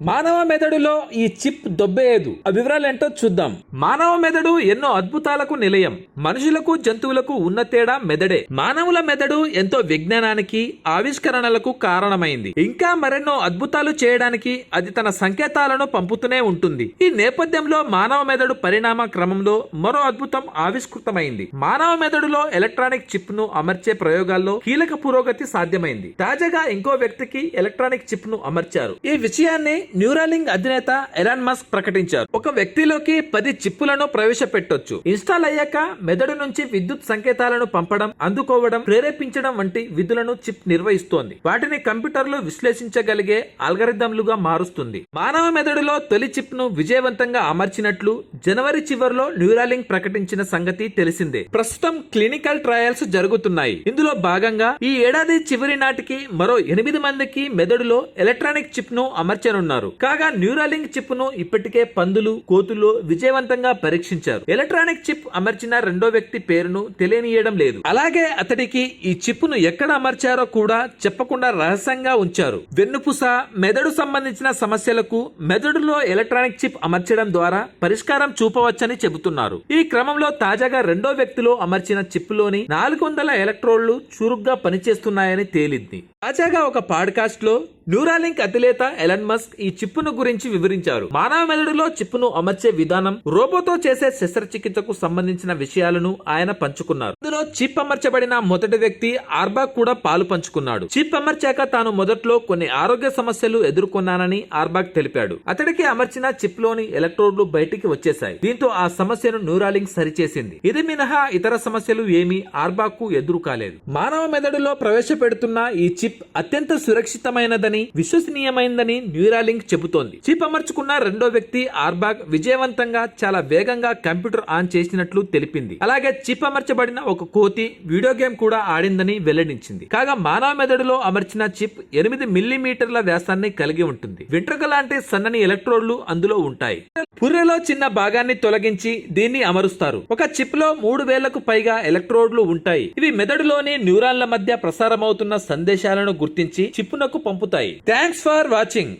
మానవ మెదడులో ఈ చిప్ దొబ్బేయదు. ఆ వివరాలు ఏంటో చూద్దాం. మానవ మెదడు ఎన్నో అద్భుతాలకు నిలయం. మనుషులకు జంతువులకు ఉన్న తేడా మెదడే. మానవుల మెదడు ఎంతో విజ్ఞానానికి ఆవిష్కరణలకు కారణమైంది. ఇంకా మరెన్నో అద్భుతాలు చేయడానికి అది తన సంకేతాలను పంపుతూనే ఉంటుంది. ఈ నేపథ్యంలో మానవ మెదడు పరిణామ క్రమంలో మరో అద్భుతం ఆవిష్కృతమైంది. మానవ మెదడులో ఎలక్ట్రానిక్ చిప్ ను అమర్చే ప్రయోగాల్లో కీలక పురోగతి సాధ్యమైంది. తాజాగా ఇంకో వ్యక్తికి ఎలక్ట్రానిక్ చిప్ ను అమర్చారు. ఈ విషయాన్ని న్యూరాలింక్ అధినేత ఎలాన్ మస్క్ ప్రకటించారు. ఒక వ్యక్తిలోకి 10 చిప్పులను ప్రవేశపెట్టొచ్చు. ఇన్స్టాల్ అయ్యాక మెదడు నుంచి విద్యుత్ సంకేతాలను పంపడం, అందుకోవడం, ప్రేరేపించడం వంటి విధులను చిప్ నిర్వహిస్తోంది. వాటిని కంప్యూటర్లు విశ్లేషించగలిగే అల్గారిథంలుగా మారుస్తుంది. మానవ మెదడులో తొలి చిప్ ను విజయవంతంగా అమర్చినట్లు జనవరి చివరిలో న్యూరాలింక్ ప్రకటించిన సంగతి తెలిసిందే. ప్రస్తుతం క్లినికల్ ట్రయల్స్ జరుగుతున్నాయి. ఇందులో భాగంగా ఈ ఏడాది చివరి నాటికి మరో 8 మందికి మెదడులో ఎలక్ట్రానిక్ చిప్ ను అమర్చనున్నారు. కాగా న్యూరాలింక్ చిప్ ను ఇప్పటికే పందులు, కోతుల్లో విజయవంతంగా పరీక్షించారు. ఎలక్ట్రానిక్ చిప్ అమర్చిన రెండో వ్యక్తి పేరును తెలియనీయడం లేదు. అలాగే అతడికి ఈ చిప్ ను ఎక్కడ అమర్చారో కూడా చెప్పకుండా రహస్యంగా ఉంచారు. వెన్నుపూస, మెదడు సంబంధించిన సమస్యలకు మెదడులో ఎలక్ట్రానిక్ చిప్ అమర్చడం ద్వారా పరిష్కారం చూపవచ్చని చెబుతున్నారు. ఈ క్రమంలో తాజాగా రెండో వ్యక్తిలో అమర్చిన చిప్ లోని 400 ఎలక్ట్రోడ్లు చురుగ్గా పనిచేస్తున్నాయని తేలింది. తాజాగా ఒక పాడ్కాస్ట్ లో న్యూరాలింక్ అధినేత ఎలాన్ మస్క్ ఈ చిప్పును గురించి వివరించారు. మానవ మెదడులో చిప్పును అమర్చే విధానం, రోబోతో చేసే శస్త్రచికిత్సకు సంబంధించిన విషయాలను ఆయన పంచుకున్నారు. ఇందులో చిప్ అమర్చబడిన మొదటి వ్యక్తి ఆర్బాగ్ కూడా పాలు పంచుకున్నాడు. చిప్ అమర్చాక తాను మొదట్లో కొన్ని ఆరోగ్య సమస్యలు ఎదుర్కొన్నానని ఆర్బాగ్ తెలిపాడు. అతడికి అమర్చిన చిప్ లోని ఎలక్ట్రోడ్లు బయటికి వచ్చేశాయి. దీంతో ఆ సమస్యను న్యూరాలింక్ సరిచేసింది. ఇది మినహా ఇతర సమస్యలు ఏమీ ఆర్బాగ్ కు ఎదురు కాలేదు. మానవ మెదడులో ప్రవేశపెడుతున్న ఈ చిప్ అత్యంత సురక్షితమైనదని, విశ్వసనీయమైందని న్యూరాలింక్ చెబుతోంది. చిప్ అమర్చుకున్న రెండో వ్యక్తి ఆర్బాగ్ విజయవంతంగా చాలా వేగంగా కంప్యూటర్ ఆన్ చేసినట్లు తెలిపింది. అలాగే చిప్ అమర్చబడిన ఒక కోతి వీడియో గేమ్ కూడా ఆడిందని వెల్లడించింది. కాగా మానవ మెదడులో అమర్చిన చిప్ 8 మిల్లీమీటర్ల వ్యాసాన్ని కలిగి ఉంటుంది. వెంట్రుక లాంటి సన్నని ఎలక్ట్రోడ్లు అందులో ఉంటాయి. పుర్రెలో చిన్న భాగాన్ని తొలగించి దీన్ని అమరుస్తారు. ఒక చిప్ లో 3000కు పైగా ఎలక్ట్రోడ్లు ఉంటాయి. ఇవి మెదడులోని న్యూరాన్ల మధ్య ప్రసారమవుతున్న సందేశాలను గుర్తించి చిప్పునకు పంపుతాయి. Thanks for watching.